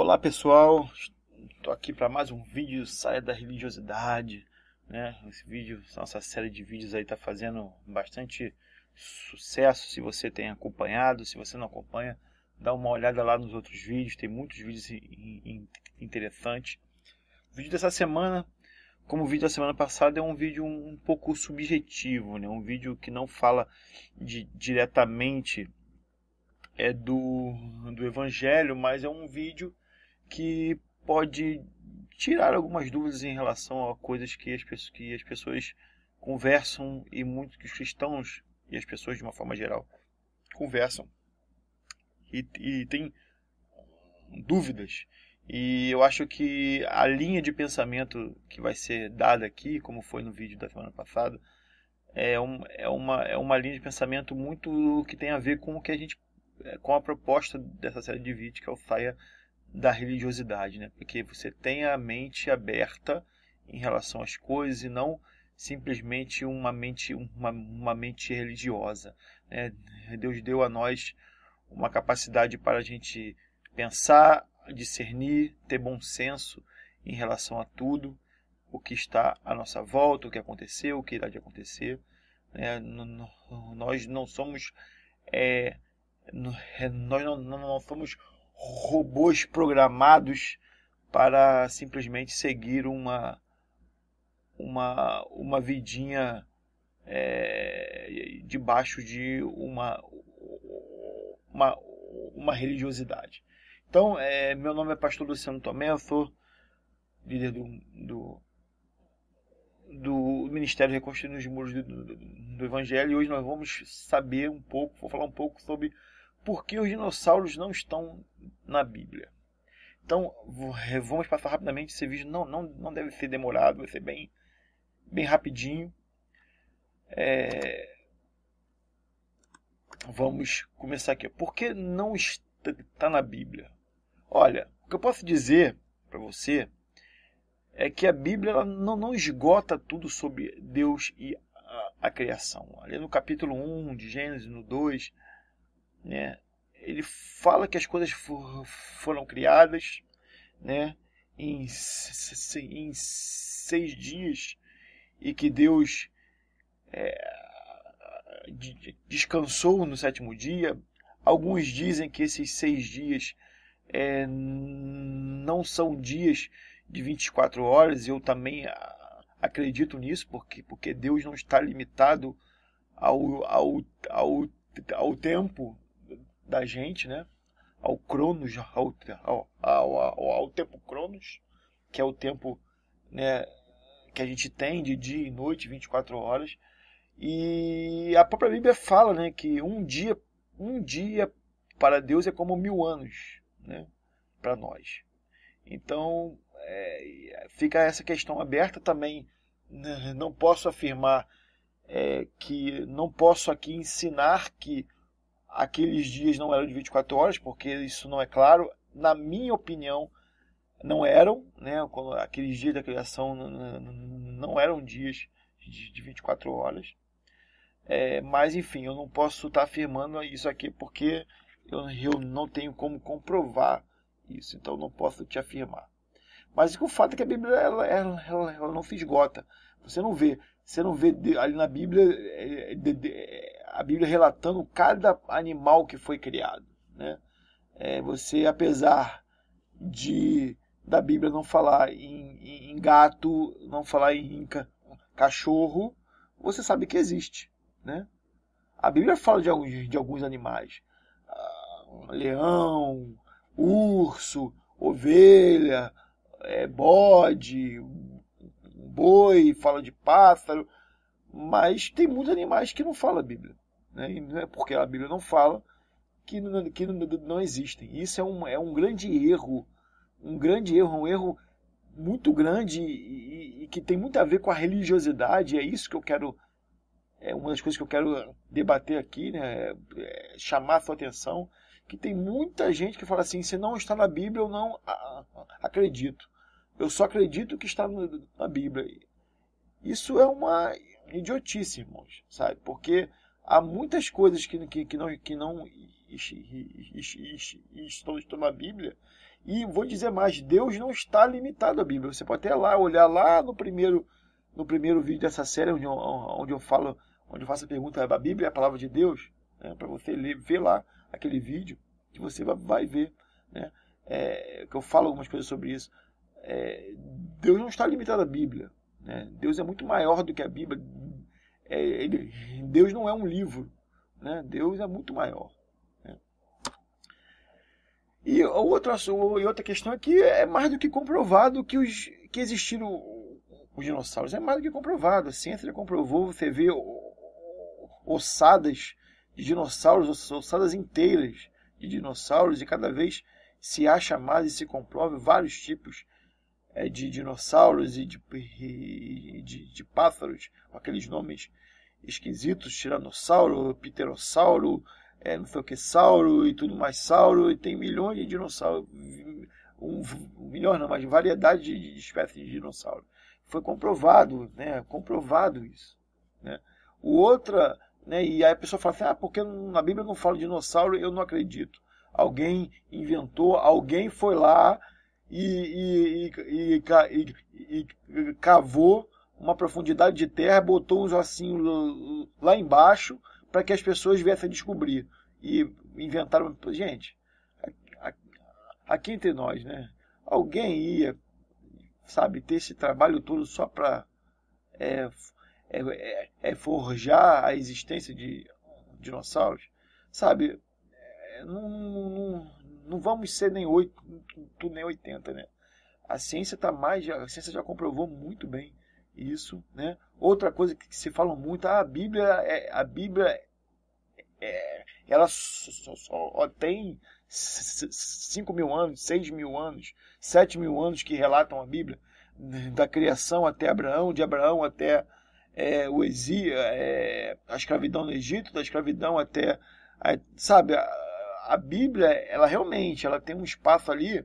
Olá pessoal, estou aqui para mais um vídeo Saia da Religiosidade, né? Nossa série de vídeos aí está fazendo bastante sucesso. Se você tem acompanhado, se você não acompanha, dá uma olhada lá nos outros vídeos, tem muitos vídeos interessantes. O vídeo dessa semana, como o vídeo da semana passada, é um vídeo um pouco subjetivo, né? Um vídeo que não fala diretamente do Evangelho, mas é um vídeo que pode tirar algumas dúvidas em relação a coisas que as pessoas conversam e muito que os cristãos e as pessoas de uma forma geral conversam e tem dúvidas. E eu acho que a linha de pensamento que vai ser dada aqui, como foi no vídeo da semana passada, é uma linha de pensamento muito que tem a ver com o que a gente, com a proposta dessa série de vídeos, que é o Saia da Religiosidade, né? Porque você tem a mente aberta em relação às coisas e não simplesmente uma mente religiosa, né? Deus deu a nós uma capacidade para a gente pensar, discernir, ter bom senso em relação a tudo o que está à nossa volta, o que aconteceu, o que irá de acontecer, né? Nós não somos nós não somos robôs programados para simplesmente seguir uma vidinha debaixo de uma religiosidade. Então, meu nome é Pastor Luciano Tomé, eu sou líder do Ministério Reconstruindo os Muros do Evangelho, e hoje nós vamos vou falar um pouco sobre por que os dinossauros não estão na Bíblia. Então, vamos passar rapidamente esse vídeo, não deve ser demorado, vai ser bem rapidinho. Vamos começar aqui. Por que não está na Bíblia? Olha, o que eu posso dizer para você é que a Bíblia ela não esgota tudo sobre Deus e a criação. Ali no capítulo 1 de Gênesis, no 2, né, ele fala que as coisas foram criadas, né, em 6 dias, e que Deus descansou no 7º dia. Alguns dizem que esses 6 dias não são dias de 24 horas, e eu também acredito nisso, porque Deus não está limitado ao tempo da gente, né? Ao Cronos, ao tempo Cronos, que é o tempo, né, que a gente tem de dia e noite, 24 horas. E a própria Bíblia fala, né, que um dia para Deus é como 1000 anos, né, para nós. Então, fica essa questão aberta também. Não posso afirmar não posso aqui ensinar que aqueles dias não eram de 24 horas, porque isso não é claro. Na minha opinião, não eram, né? Aqueles dias da criação não eram dias de 24 horas. Mas, enfim, eu não posso estar afirmando isso aqui porque eu não tenho como comprovar isso, então eu não posso te afirmar. Mas o fato é que a Bíblia ela não se esgota. Você não vê ali na Bíblia a Bíblia relatando cada animal que foi criado, né? Você, apesar da Bíblia não falar em gato, não falar em cachorro, você sabe que existe, né? A Bíblia fala de alguns animais: leão, urso, ovelha, bode, boi, fala de pássaro, mas tem muitos animais que não fala a Bíblia, né? E não é porque a Bíblia não fala que não existem. Isso é um grande erro, um erro muito grande e que tem muito a ver com a religiosidade. É isso que eu quero, uma das coisas que eu quero debater aqui, né? Chamar a sua atenção, que tem muita gente que fala assim: se não está na Bíblia, eu não acredito. Eu só acredito que está na Bíblia. Isso é uma idiotice, irmãos, sabe? Porque há muitas coisas que não estão na Bíblia, E vou dizer mais, Deus não está limitado à Bíblia. Você pode até olhar lá no primeiro vídeo dessa série, onde eu faço a pergunta, a Bíblia é a palavra de Deus, né, para você ver lá aquele vídeo, que você vai ver, né, que eu falo algumas coisas sobre isso. Deus não está limitado à Bíblia, né? Deus é muito maior do que a Bíblia. Deus não é um livro, né? Deus é muito maior, né? E outra questão é que é mais do que comprovado que existiram os dinossauros. É mais do que comprovado. A ciência já comprovou. Você vê ossadas de dinossauros, ossadas inteiras de dinossauros, e cada vez se acha mais e se comprova vários tipos de dinossauros e de pássaros, com aqueles nomes esquisitos, tiranossauro, pterossauro, não sei o que sauro e tudo mais sauro, e tem milhões de dinossauros, milhões não, mas variedade de espécies de dinossauro. Foi comprovado, né? Comprovado isso, né? Né? E aí a pessoa fala assim, porque na Bíblia não fala de dinossauro, eu não acredito. Alguém inventou, alguém foi lá e cavou uma profundidade de terra, botou uns ossinhos lá embaixo para que as pessoas viessem a descobrir. E inventaram. Gente, aqui entre nós, né? Alguém ia, sabe, ter esse trabalho todo só para forjar a existência de dinossauros? Sabe, não vamos ser nem 8, nem 80, né? A ciência já comprovou muito bem isso, né? Outra coisa que se fala muito, a Bíblia ela só tem 5.000 anos, 6.000 anos, 7.000 anos que relatam a Bíblia, da criação até Abraão, de Abraão até o exílio, a escravidão no Egito, da escravidão até, sabe, a Bíblia, ela realmente tem um espaço ali,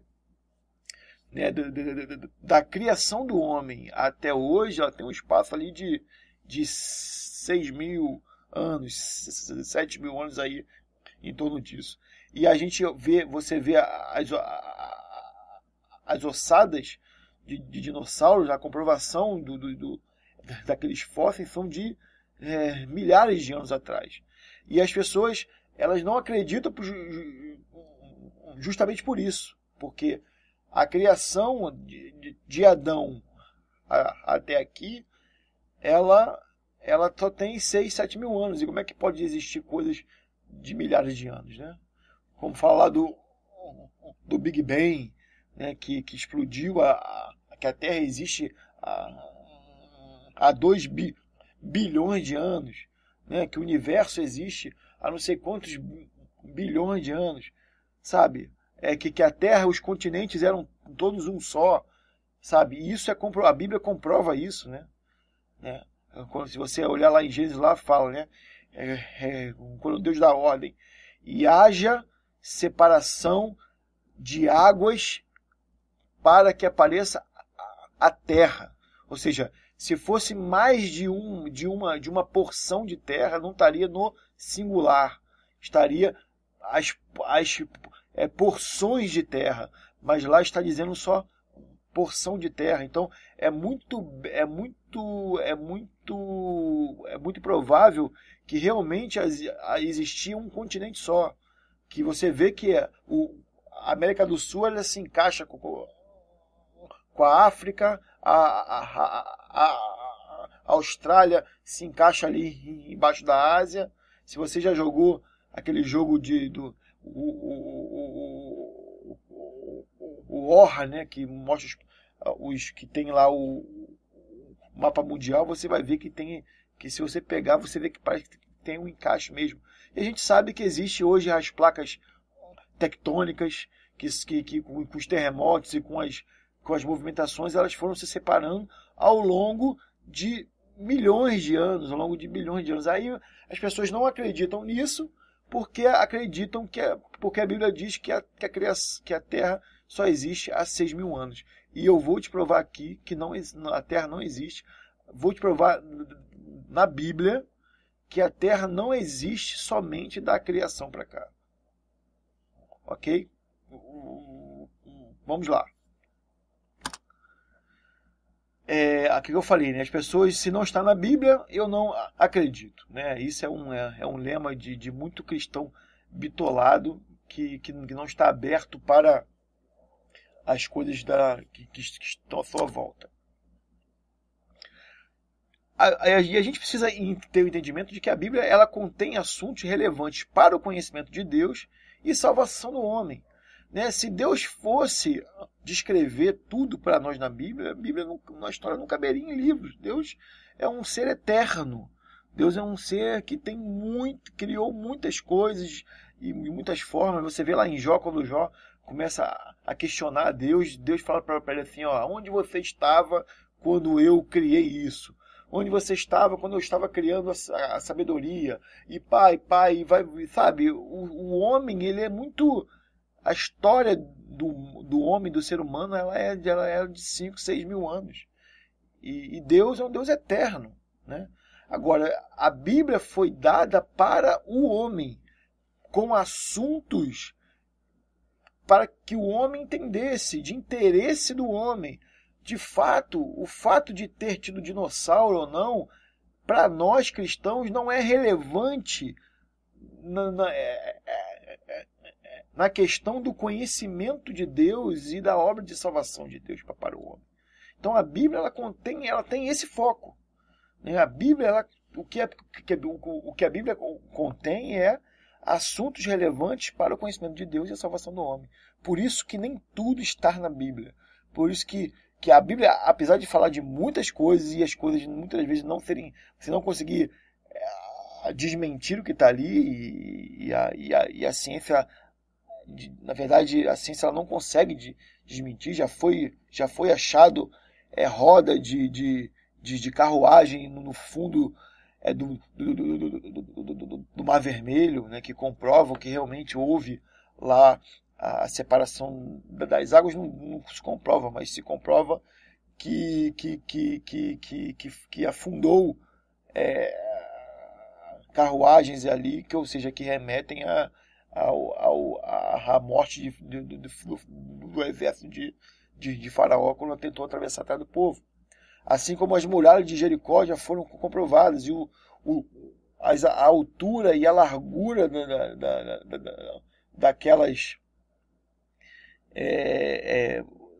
né, da criação do homem até hoje, ela tem um espaço ali de 6.000 anos, 7.000 anos aí, em torno disso. E a gente você vê as ossadas de dinossauros, a comprovação daqueles fósseis são de milhares de anos atrás. E as pessoas, elas não acreditam justamente por isso, porque a criação de Adão até aqui, ela só tem 6, 7 mil anos. E como é que pode existir coisas de milhares de anos, né? Como falar do Big Bang, né, que explodiu, que a Terra existe há 2 bilhões de anos, né, que o universo existe há não sei quantos bilhões de anos, sabe? Que a Terra, os continentes eram todos um só, sabe? E isso a Bíblia comprova isso, né? Se você olhar lá em Gênesis, lá fala, né? Quando Deus dá ordem, e haja separação de águas para que apareça a terra. Ou seja, se fosse mais de uma porção de terra, não estaria no singular, estaria as porções de terra, mas lá está dizendo só porção de terra. Então é muito provável que realmente existia um continente só, que você vê que a América do Sul, ela se encaixa com a África, a Austrália se encaixa ali embaixo da Ásia. Se você já jogou aquele jogo o War, né, que mostra os que tem lá o mapa mundial, você vai ver que se você pegar, você vê que parece que tem um encaixe mesmo. E a gente sabe que existe hoje as placas tectônicas, que com os terremotos e com as movimentações, elas foram se separando ao longo de milhões de anos, ao longo de bilhões de anos. Aí as pessoas não acreditam nisso, porque acreditam porque a Bíblia diz que a Terra só existe há 6.000 anos. E eu vou te provar aqui que a Terra não existe. Vou te provar na Bíblia que a Terra não existe somente da criação para cá. Ok? vamos lá. Aquilo que eu falei, né? As pessoas, se não está na Bíblia, eu não acredito, né? Isso é um lema de muito cristão bitolado que não está aberto para as coisas que estão à sua volta. E a gente precisa ter o entendimento de que a Bíblia ela contém assuntos relevantes para o conhecimento de Deus e salvação do homem. Né? Se Deus fosse descrever tudo para nós na Bíblia na história não caberia em livros. Deus é um ser eterno. Deus é um ser que criou muitas coisas e muitas formas. Você vê lá em Jó, quando Jó começa a questionar a Deus, Deus fala para ele assim, ó, onde você estava quando eu criei isso? Onde você estava quando eu estava criando a sabedoria? E pai, vai, sabe, o homem, ele é muito... A história do homem, do ser humano, ela é de 5, 6 mil anos. E Deus é um Deus eterno, né? Agora, a Bíblia foi dada para o homem, com assuntos para que o homem entendesse, de interesse do homem. De fato, o fato de ter tido dinossauro ou não, para nós cristãos, não é relevante na questão do conhecimento de Deus e da obra de salvação de Deus para o homem. Então a Bíblia ela tem esse foco. Né? A Bíblia, o que a Bíblia contém é assuntos relevantes para o conhecimento de Deus e a salvação do homem. Por isso que nem tudo está na Bíblia. Por isso que a Bíblia, apesar de falar de muitas coisas e as coisas muitas vezes não serem, você não conseguir desmentir o que está ali e a ciência, na verdade, a ciência ela não consegue desmentir. Já foi achado roda de carruagem no fundo do Mar Vermelho, né, que comprovam que realmente houve lá a separação das águas. Não se comprova, mas se comprova que afundou carruagens ali, ou seja, que remetem à morte do exército de Faraó quando tentou atravessar a terra do povo. Assim como as muralhas de Jericó já foram comprovadas, e a altura e a largura daquelas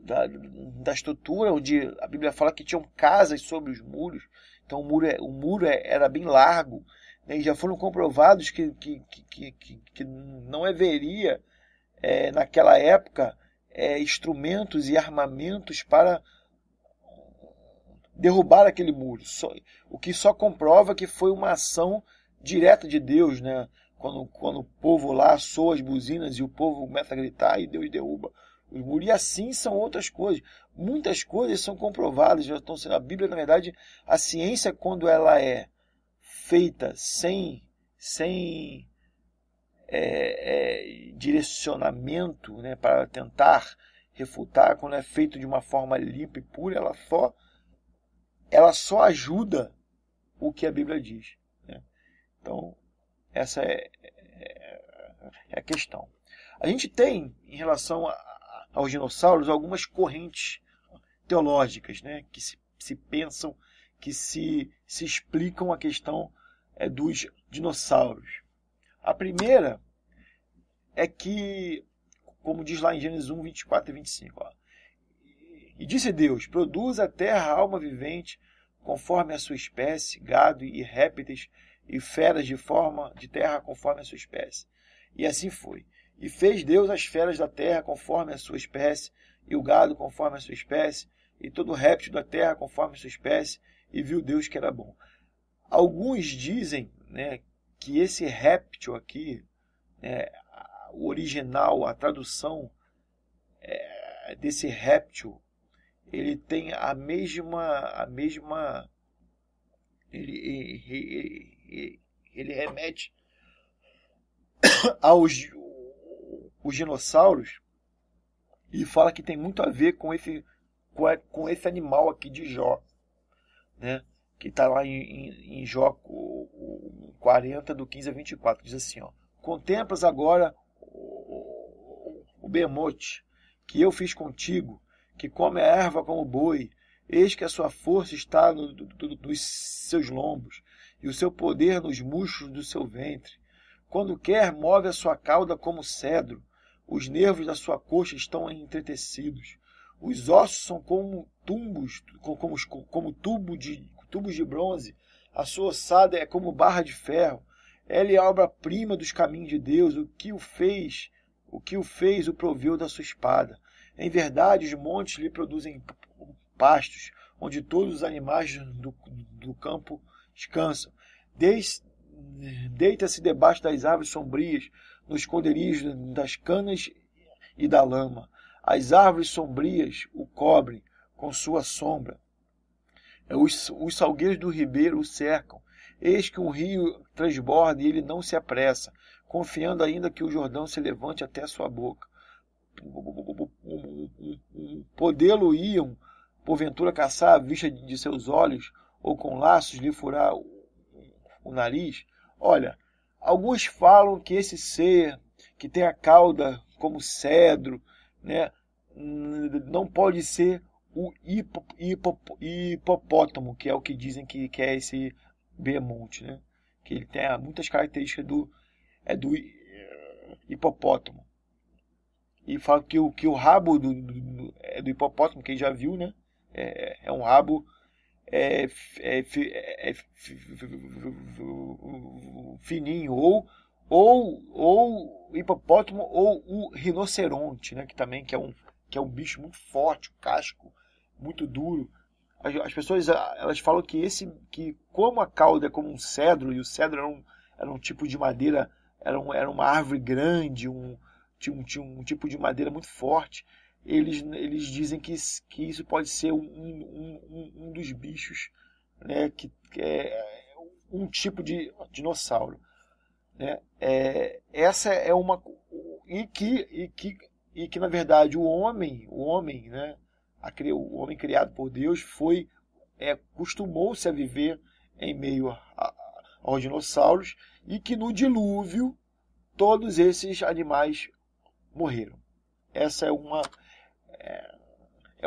da estrutura, onde a Bíblia fala que tinham casas sobre os muros. Então o muro era bem largo, né, e já foram comprovados que não haveria naquela época instrumentos e armamentos para derrubar aquele muro. O que só comprova que foi uma ação direta de Deus, né? Quando o povo lá soa as buzinas e o povo começa a gritar e Deus derruba os muros. E assim são outras coisas. Muitas coisas são comprovadas, já estão sendo. A Bíblia, na verdade, a ciência, quando ela é feita sem direcionamento, né, para tentar refutar, quando é feito de uma forma limpa e pura, ela só ajuda o que a Bíblia diz. Né? Então, essa é a questão. A gente tem, em relação aos dinossauros, algumas correntes teológicas, né, que se pensam, que se explicam a questão dos dinossauros. A primeira é que, como diz lá em Gênesis 1, 24 e 25, ó, e disse Deus, produz a terra alma vivente, conforme a sua espécie, gado e répteis, e feras de terra conforme a sua espécie. E assim foi. E fez Deus as feras da terra conforme a sua espécie, e o gado conforme a sua espécie, e todo réptil da terra conforme a sua espécie, e viu Deus que era bom. Alguns dizem, né, que esse réptil aqui, o original, a tradução desse réptil, ele tem a mesma ele remete aos dinossauros, e fala que tem muito a ver com esse animal aqui de Jó, né? Que está lá em Jó 40, do 15 a 24, diz assim, ó, contemplas agora o Behemoth, que eu fiz contigo, que come a erva como boi, eis que a sua força está nos seus lombos, e o seu poder nos músculos do seu ventre. Quando quer, move a sua cauda como cedro, os nervos da sua coxa estão entretecidos, os ossos são como tubos de bronze, a sua ossada é como barra de ferro. Ela é a obra-prima dos caminhos de Deus, o que o fez o proveu da sua espada. Em verdade, os montes lhe produzem pastos, onde todos os animais do campo descansam. Deita-se debaixo das árvores sombrias, nos esconderijos das canas e da lama. As árvores sombrias o cobrem com sua sombra. Os salgueiros do ribeiro o cercam. Eis que um rio transborda e ele não se apressa, confiando ainda que o Jordão se levante até a sua boca. Podê-lo-iam, porventura, caçar à vista de seus olhos, ou com laços lhe furar o nariz? Olha, alguns falam que esse ser, que tem a cauda como cedro, né, não pode ser o hipopótamo, que é o que dizem que é esse Behemoth, né? Que ele tem muitas características do hipopótamo. E fala que o rabo do hipopótamo, quem já viu, né? É um rabo fininho, ou hipopótamo, ou o rinoceronte, né? Que também que é um bicho muito forte, um casco muito duro. As pessoas elas falam que como a cauda é como um cedro, e o cedro era um tipo de madeira, era uma árvore grande, tinha um tipo de madeira muito forte, eles dizem que isso pode ser um dos bichos, né, que é um tipo de dinossauro, né? Essa é uma e que na verdade o homem, né, o homem criado por Deus costumou-se a viver em meio aos dinossauros, e que no dilúvio todos esses animais morreram. Essa é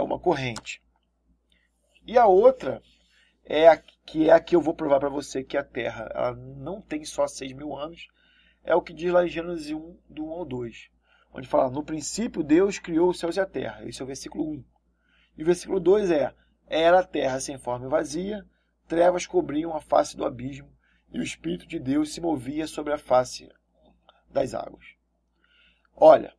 uma corrente. E a outra é a que eu vou provar para você, que a Terra ela não tem só 6.000 anos, é o que diz lá em Gênesis 1, do 1 ao 2, onde fala: no princípio Deus criou os céus e a terra. Esse é o versículo 1. E o versículo 2 era a terra sem forma e vazia, trevas cobriam a face do abismo, e o Espírito de Deus se movia sobre a face das águas. Olha,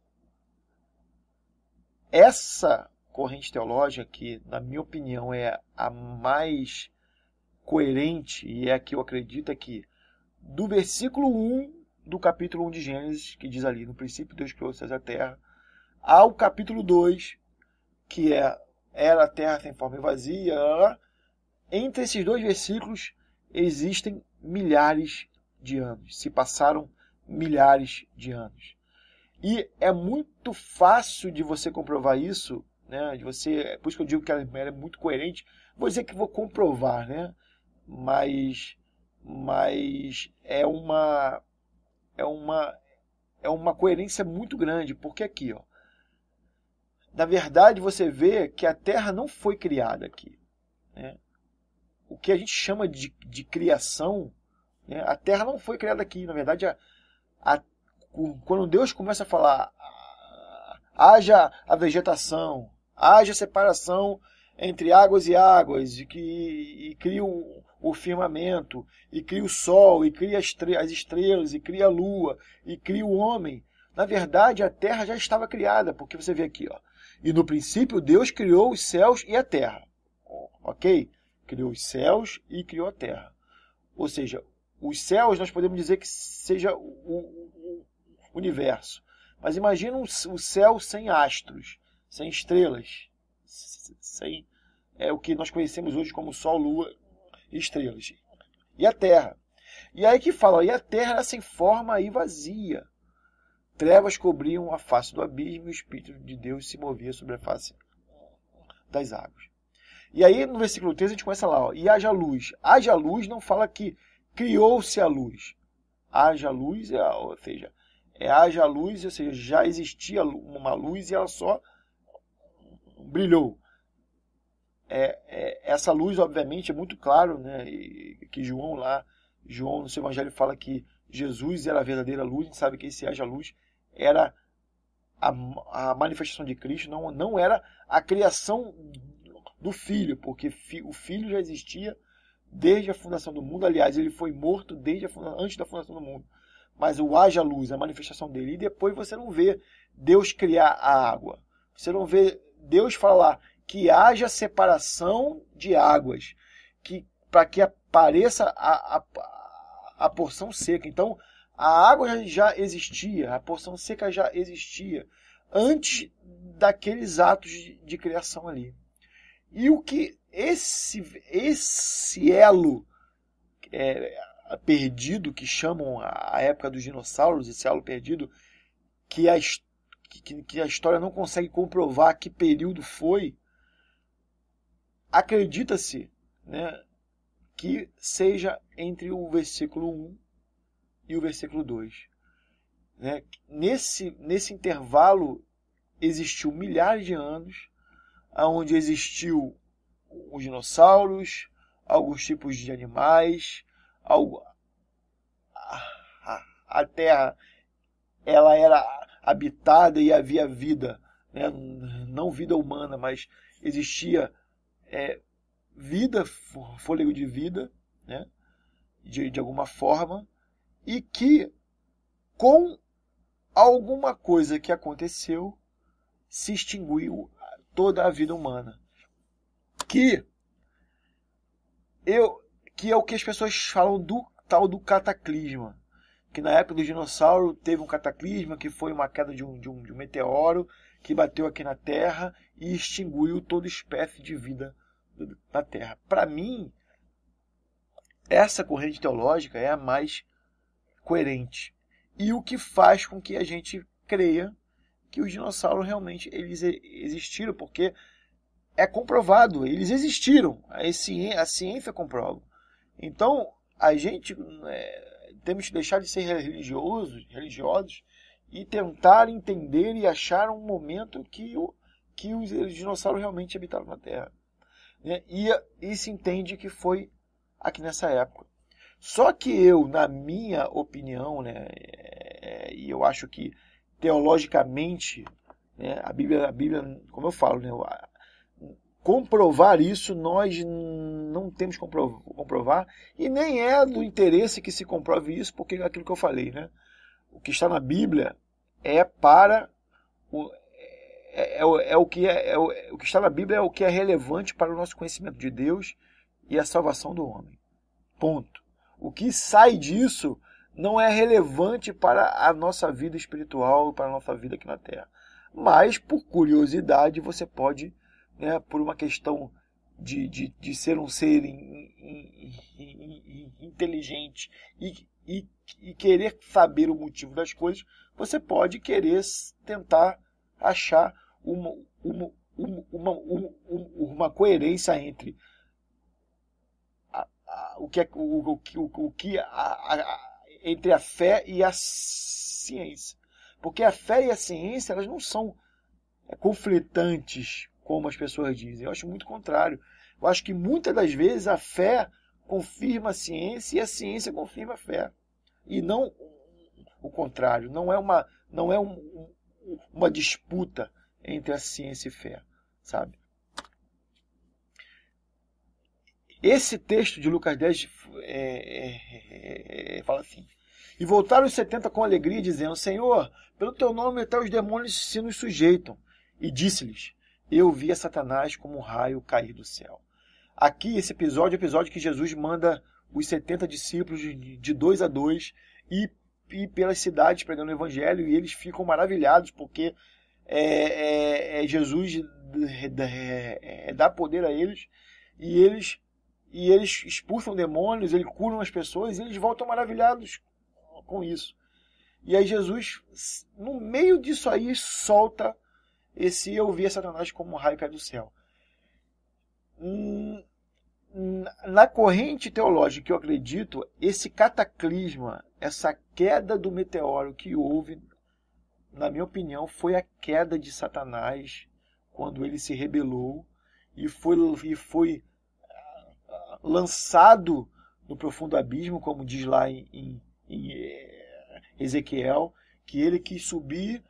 essa corrente teológica, que na minha opinião é a mais coerente, e é a que eu acredito, é que do versículo 1 do capítulo 1 de Gênesis, que diz ali: no princípio Deus criou os céus e a terra, ao capítulo 2, que era a terra sem forma e vazia, entre esses dois versículos existem milhares de anos. Se passaram milhares de anos. E é muito fácil de você comprovar isso, né? Por isso que eu digo que ela é muito coerente. Vou dizer que vou comprovar, né? Mas é uma coerência muito grande, porque aqui, ó, na verdade, você vê que a Terra não foi criada aqui, né? O que a gente chama de criação, né? A Terra não foi criada aqui. Na verdade, quando Deus começa a falar, haja a vegetação, haja a separação entre águas e águas, e cria o firmamento, e cria o sol, e cria as estrelas, e cria a lua, e cria o homem. Na verdade, a Terra já estava criada, porque você vê aqui, ó. E no princípio Deus criou os céus e a terra. Ok? Criou os céus e criou a terra. Ou seja, os céus nós podemos dizer que seja o universo. Mas imagina o céu sem astros, sem estrelas, sem o que nós conhecemos hoje como Sol, Lua e estrelas. E a terra. E aí que fala, e a terra era sem forma e vazia. Trevas cobriam a face do abismo, e o Espírito de Deus se movia sobre a face das águas. E aí no versículo 3 a gente começa lá, ó, e haja luz. Haja luz não fala que criou-se a luz. Haja luz, ou seja, haja luz, ou seja, já existia uma luz e ela só brilhou. Essa luz, obviamente, é muito claro, né, que João no seu evangelho fala que Jesus era a verdadeira luz. A gente sabe que esse haja luz era a manifestação de Cristo, não era a criação do Filho, porque o Filho já existia desde a fundação do mundo. Aliás, ele foi morto antes da fundação do mundo. Mas o haja luz, a manifestação dele. E depois você não vê Deus criar a água. Você não vê Deus falar que haja separação de águas, para que apareça a porção seca. Então, a água já existia, a porção seca já existia antes daqueles atos de criação ali. E o que esse elo perdido, que chamam a época dos dinossauros, esse elo perdido, que a história não consegue comprovar que período foi, acredita-se, né, que seja entre o versículo 1 e o versículo 2. Né? Nesse intervalo existiu milhares de anos, onde existiu os dinossauros, alguns tipos de animais, a Terra ela era habitada e havia vida, né? Não vida humana, mas existia vida, fôlego de vida, né? de alguma forma, e que com alguma coisa que aconteceu se extinguiu toda a vida humana. Que é o que as pessoas falam do tal do cataclisma. Que na época do dinossauro teve um cataclisma, que foi uma queda de um meteoro que bateu aqui na Terra e extinguiu toda espécie de vida na Terra. Para mim, essa corrente teológica é a mais coerente. E o que faz com que a gente creia que os dinossauros realmente eles existiram, porque é comprovado, eles existiram. A ciência comprova. Então, a gente temos que deixar de ser religiosos e tentar entender e achar um momento que os dinossauros realmente habitaram na Terra. Né? E se entende que foi aqui nessa época. Só que eu, na minha opinião, né, e eu acho que teologicamente, né, a Bíblia, como eu falo, né, comprovar isso nós não temos que comprovar, e nem é do interesse que se comprove isso, porque é aquilo que eu falei, né? O que está na Bíblia o que está na Bíblia é o que é relevante para o nosso conhecimento de Deus e a salvação do homem. Ponto. O que sai disso não é relevante para a nossa vida espiritual, para a nossa vida aqui na Terra. Mas, por curiosidade, você pode, né, por uma questão de ser um ser inteligente e querer saber o motivo das coisas, você pode querer tentar achar uma coerência entre entre a fé e a ciência. Porque a fé e a ciência, elas não são conflitantes, como as pessoas dizem. Eu acho muito contrário. Eu acho que muitas das vezes a fé confirma a ciência e a ciência confirma a fé. E não o contrário. Não é uma disputa entre a ciência e fé, sabe? Esse texto de Lucas 10 fala assim: e voltaram os 70 com alegria, dizendo: Senhor, pelo teu nome até os demônios se nos sujeitam. E disse-lhes: eu vi a Satanás como um raio cair do céu. Aqui, esse episódio é o episódio que Jesus manda os 70 discípulos de 2 a 2 ir pelas cidades pregando o evangelho, e eles ficam maravilhados, porque Jesus dá poder a eles, e eles expulsam demônios, eles curam as pessoas, e eles voltam maravilhados com isso. E aí Jesus, no meio disso aí, solta esse: eu vi a Satanás como um raio cair do céu. Na corrente teológica que eu acredito, esse cataclisma, essa queda do meteoro que houve, na minha opinião, foi a queda de Satanás quando ele se rebelou e foi lançado no profundo abismo, como diz lá em Ezequiel, que ele quis subir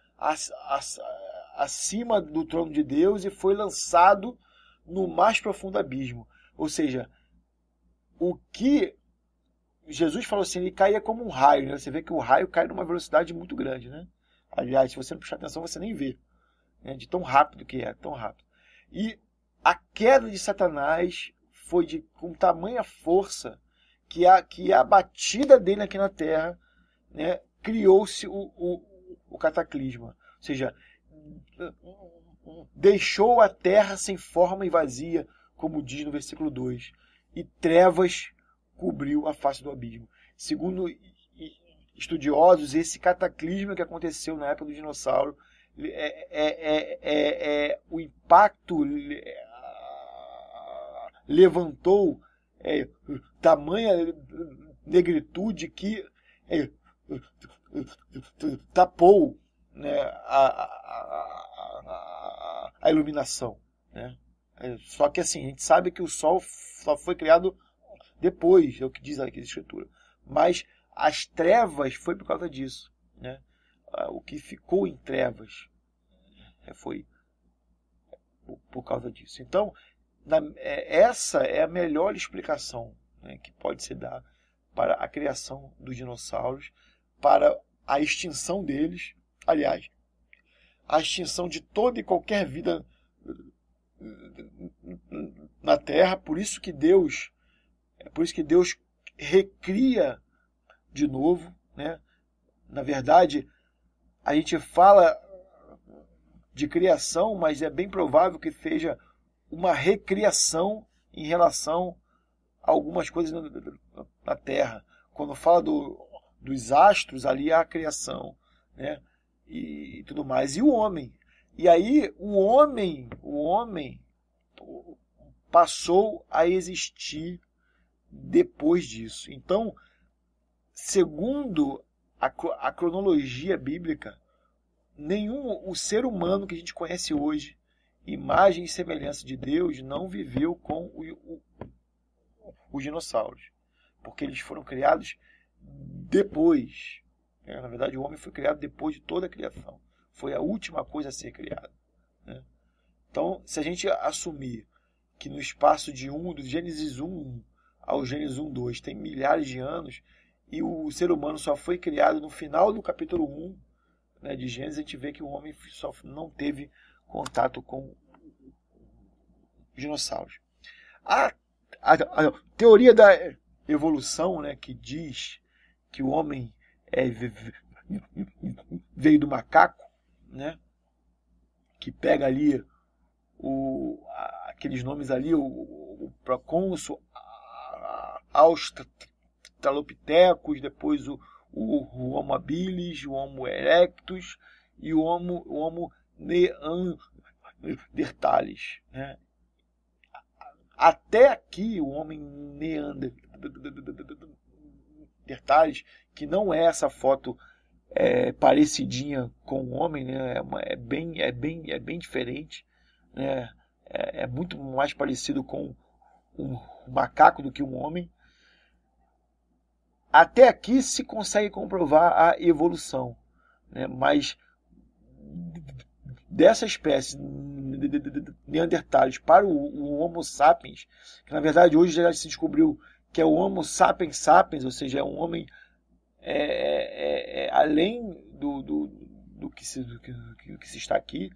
acima do trono de Deus e foi lançado no mais profundo abismo. Ou seja, o que Jesus falou assim, ele caía como um raio, né? Você vê que o raio cai numa velocidade muito grande, né? Aliás, se você não prestar atenção, você nem vê, né? De tão rápido que é, tão rápido. E a queda de Satanás foi com tamanha força que a batida dele aqui na Terra, né, criou-se o cataclisma. Ou seja, deixou a Terra sem forma e vazia, como diz no versículo 2, e trevas cobriu a face do abismo. Segundo estudiosos, esse cataclisma que aconteceu na época do dinossauro o impacto levantou tamanha negritude que tapou, né, a iluminação, né? Só que assim, a gente sabe que o Sol só foi criado depois, é o que diz aqui a Escritura. Mas as trevas foi por causa disso, né? O que ficou em trevas foi por causa disso. Então, essa é a melhor explicação, né, que pode se dar para a criação dos dinossauros, para a extinção deles, aliás, a extinção de toda e qualquer vida na Terra. Por isso que Deus recria de novo, né? Na verdade, a gente fala de criação, mas é bem provável que seja uma recriação em relação a algumas coisas na Terra. Quando fala dos astros, ali há a criação, né? E tudo mais. E o homem. E aí o homem passou a existir depois disso. Então, segundo a cronologia bíblica, o ser humano que a gente conhece hoje, imagem e semelhança de Deus, não viveu com os dinossauros, porque eles foram criados depois. Na verdade, o homem foi criado depois de toda a criação. Foi a última coisa a ser criada, né? Então, se a gente assumir que no espaço do Gênesis 1 ao Gênesis 1:2 tem milhares de anos, e o ser humano só foi criado no final do capítulo 1, né, de Gênesis, a gente vê que o homem só não teve contato com os dinossauros. A teoria da evolução, né, que diz que o homem veio do macaco, né, que pega ali aqueles nomes ali, o procônsul, Australopithecus, depois o Homo habilis, o Homo erectus e o Homo neanderthalis, né? Até aqui o homem neanderthalis, que não é essa foto parecidinha com o homem, né? É bem diferente, né? É muito mais parecido com um macaco do que um homem. Até aqui se consegue comprovar a evolução, né? Mas dessa espécie Neanderthalis para o Homo sapiens, que na verdade hoje já se descobriu que é o Homo sapiens sapiens, ou seja, é um homem além do que se está aqui,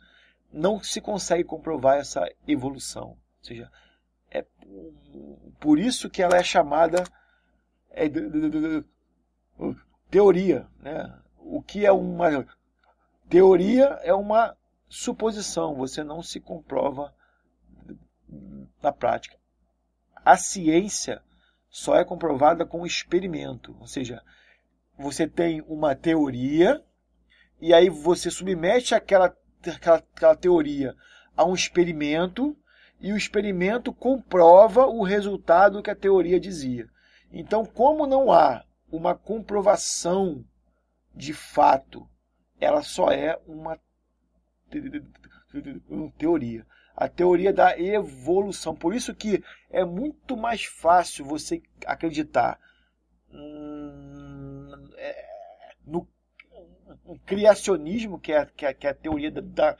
não se consegue comprovar essa evolução. Ou seja, é por isso que ela é chamada teoria, né? O que é uma teoria é uma suposição, você não se comprova na prática. A ciência só é comprovada com experimento, ou seja, você tem uma teoria e aí você submete aquela teoria a um experimento e o experimento comprova o resultado que a teoria dizia. Então, como não há uma comprovação de fato, ela só é uma teoria. A teoria da evolução. Por isso que é muito mais fácil você acreditar no criacionismo, que é a teoria da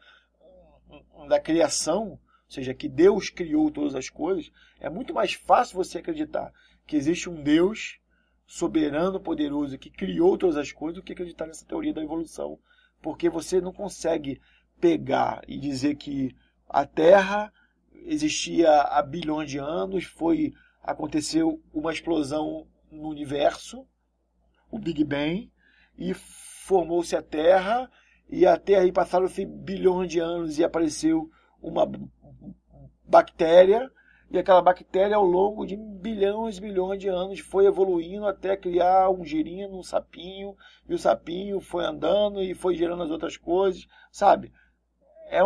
criação, ou seja, que Deus criou todas as coisas. É muito mais fácil você acreditar que existe um Deus soberano, poderoso, que criou todas as coisas, do que acreditar nessa teoria da evolução. Porque você não consegue pegar e dizer que a Terra existia há bilhões de anos, aconteceu uma explosão no universo, o Big Bang, e formou-se a Terra, e a Terra aí passaram-se bilhões de anos e apareceu uma bactéria, e aquela bactéria ao longo de bilhões e bilhões de anos foi evoluindo até criar um girino, um sapinho, e o sapinho foi andando e foi gerando as outras coisas, sabe? É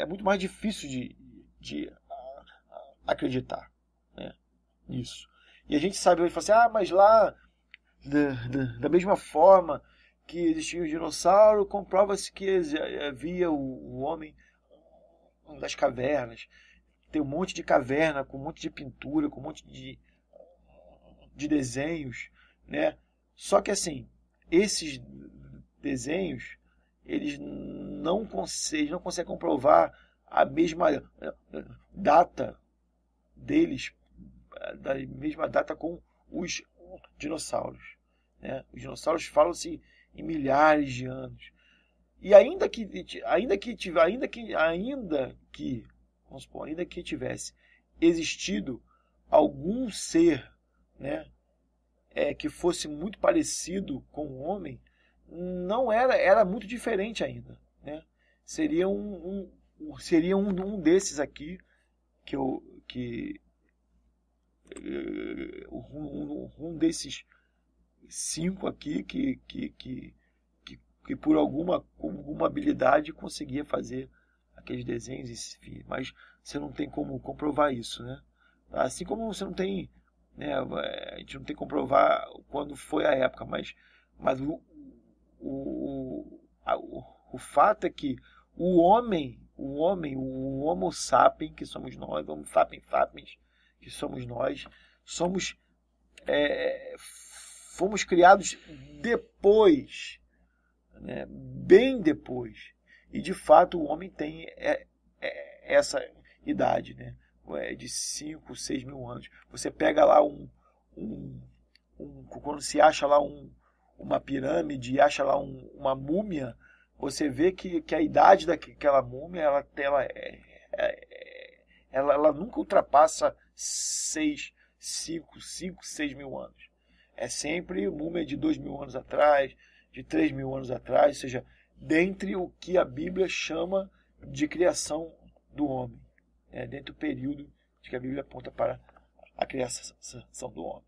muito mais difícil de acreditar, né, nisso. E a gente sabe, ele fala assim, mas lá, da mesma forma que existia o dinossauro, comprova-se que havia o homem das cavernas. Tem um monte de caverna, com um monte de pintura, com um monte de desenhos, né? Só que assim, esses desenhos, eles não conseguem comprovar a mesma data deles, da mesma data com os dinossauros, né? Os dinossauros falam-se em milhares de anos. E ainda que tivesse existido algum ser, né, que fosse muito parecido com o homem, não era muito diferente ainda, né? Seria um desses aqui um desses 5 aqui que por alguma habilidade conseguia fazer aqueles desenhos, mas você não tem como comprovar isso, né? Assim como você não tem, né, a gente não tem como comprovar quando foi a época, mas o fato é que o Homo sapiens, que somos nós, Homo sapiens sapiens, que somos nós, fomos criados depois, né, bem depois. E de fato o homem tem essa idade, né, de 5, 6 mil anos. Você pega lá quando se acha lá uma pirâmide, acha lá uma múmia, você vê que a idade daquela múmia ela nunca ultrapassa 6 mil anos. É sempre múmia de 2 mil anos atrás, de 3 mil anos atrás, ou seja, dentre o que a Bíblia chama de criação do homem, dentro do período de que a Bíblia aponta para a criação do homem.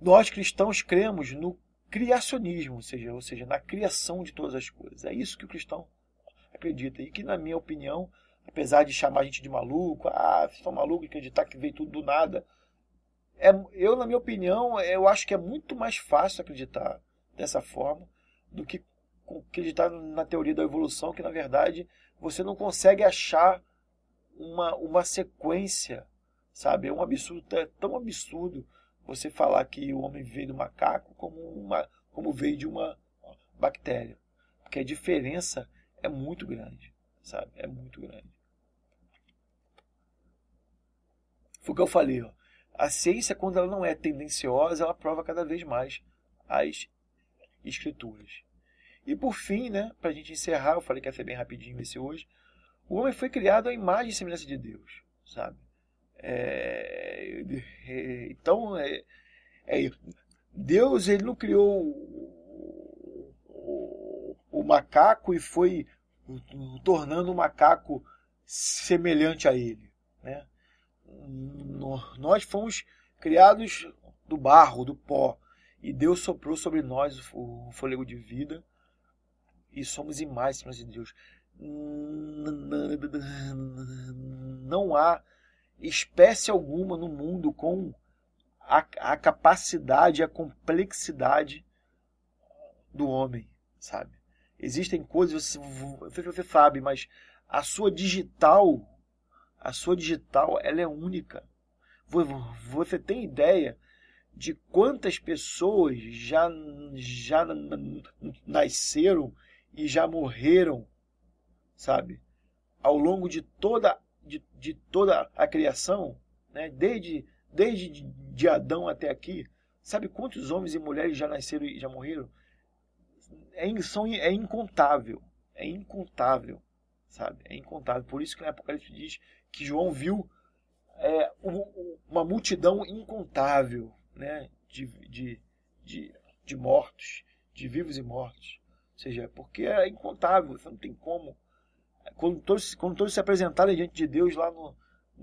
Nós cristãos cremos no criacionismo, ou seja, na criação de todas as coisas. É isso que o cristão acredita. E que, na minha opinião, apesar de chamar a gente de maluco, vocês estão malucos de acreditar que veio tudo do nada, na minha opinião, eu acho que é muito mais fácil acreditar dessa forma do que acreditar na teoria da evolução, que na verdade você não consegue achar uma sequência, sabe? É um absurdo, é tão absurdo você falar que o homem veio do macaco como veio de uma bactéria, porque a diferença é muito grande, sabe? É muito grande. Foi o que eu falei, ó. A ciência, quando ela não é tendenciosa, ela prova cada vez mais as escrituras. E por fim, né, para a gente encerrar, eu falei que ia ser bem rapidinho esse hoje, o homem foi criado à imagem e semelhança de Deus, sabe? Então, Deus, ele não criou o macaco e foi tornando o macaco semelhante a ele, né? Nós fomos criados do barro, do pó, e Deus soprou sobre nós o fôlego de vida e somos imagens de Deus. Não há espécie alguma no mundo com a capacidade, a complexidade do homem, sabe? Existem coisas, você sabe, mas a sua digital, ela é única. Você tem ideia de quantas pessoas já nasceram e já morreram, sabe? Ao longo de toda a criação, né? Desde de Adão até aqui, sabe quantos homens e mulheres já nasceram e já morreram? É incontável, sabe? É incontável. Por isso que no Apocalipse diz que João viu uma multidão incontável, né? De mortos, de vivos e mortos. Ou seja, porque é incontável, você não tem como. Quando todos se apresentarem diante de Deus lá no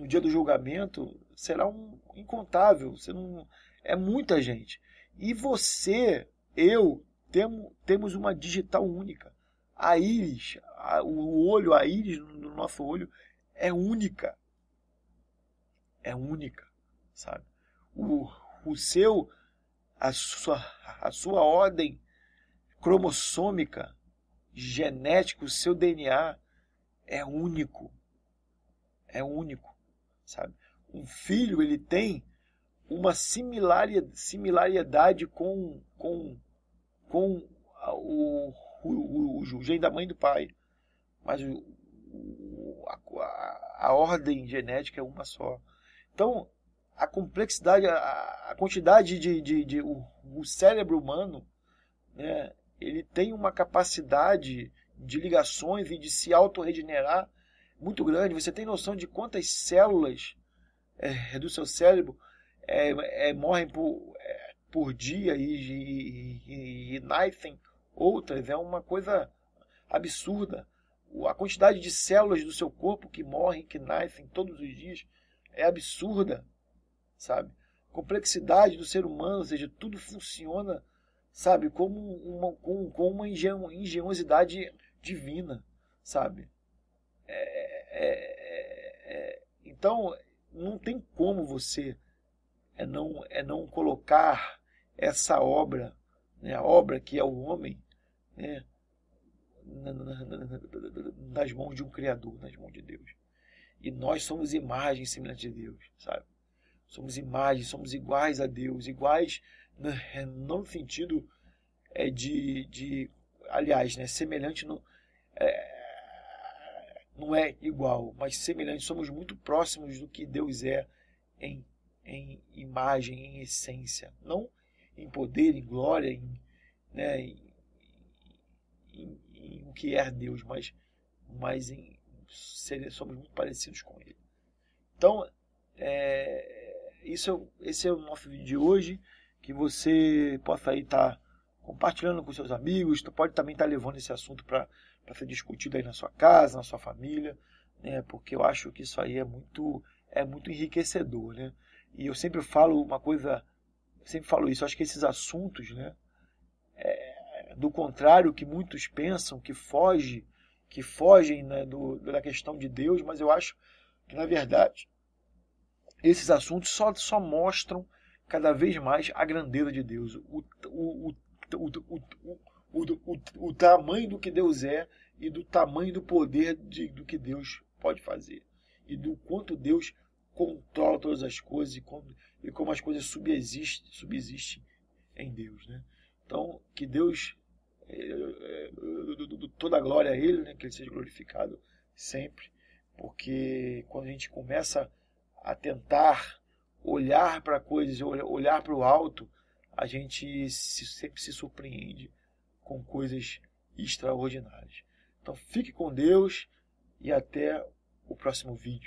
dia do julgamento, será incontável. Você não, é muita gente. E você, temos uma digital única. A íris, o olho, a íris do nosso olho é única. É única, sabe? A sua ordem cromossômica, genética, o seu DNA é único. É único, sabe? Um filho, ele tem uma similaridade com o gene da mãe e do pai. Mas a ordem genética é uma só. Então, a complexidade, a quantidade o cérebro humano, né, ele tem uma capacidade de ligações e de se autorregenerar muito grande. Você tem noção de quantas células do seu cérebro morrem por dia e nascem outras? É uma coisa absurda. A quantidade de células do seu corpo que morrem, que nascem todos os dias, é absurda, sabe? A complexidade do ser humano, ou seja, tudo funciona, sabe, com uma engenhosidade divina, sabe? Então, não tem como você não colocar essa obra, né, a obra que é o homem, né, nas mãos de um Criador, nas mãos de Deus. E nós somos imagens semelhantes de Deus, sabe? Somos imagens, somos iguais a Deus, iguais não no sentido aliás, né, semelhante não é igual, mas semelhante, somos muito próximos do que Deus é em imagem, em essência, não em poder, em glória, em o que é Deus, mas somos muito parecidos com Ele. Então, esse é o nosso vídeo de hoje, que você possa aí estar compartilhando com seus amigos, pode também estar levando esse assunto para ser discutido aí na sua casa, na sua família, né? Porque eu acho que isso aí é muito enriquecedor, né? E eu sempre falo uma coisa, eu acho que esses assuntos, né, do contrário que muitos pensam, que fogem, né, da questão de Deus, mas eu acho que, na verdade, esses assuntos só mostram cada vez mais a grandeza de Deus, o tamanho do que Deus é e do tamanho do poder do que Deus pode fazer. E do quanto Deus controla todas as coisas e como as coisas subsistem em Deus, né? Então, que Deus, toda a glória a Ele, né? Que Ele seja glorificado sempre, porque quando a gente começa a tentar olhar para coisas, olhar para o alto, a gente sempre se surpreende com coisas extraordinárias. Então fique com Deus e até o próximo vídeo.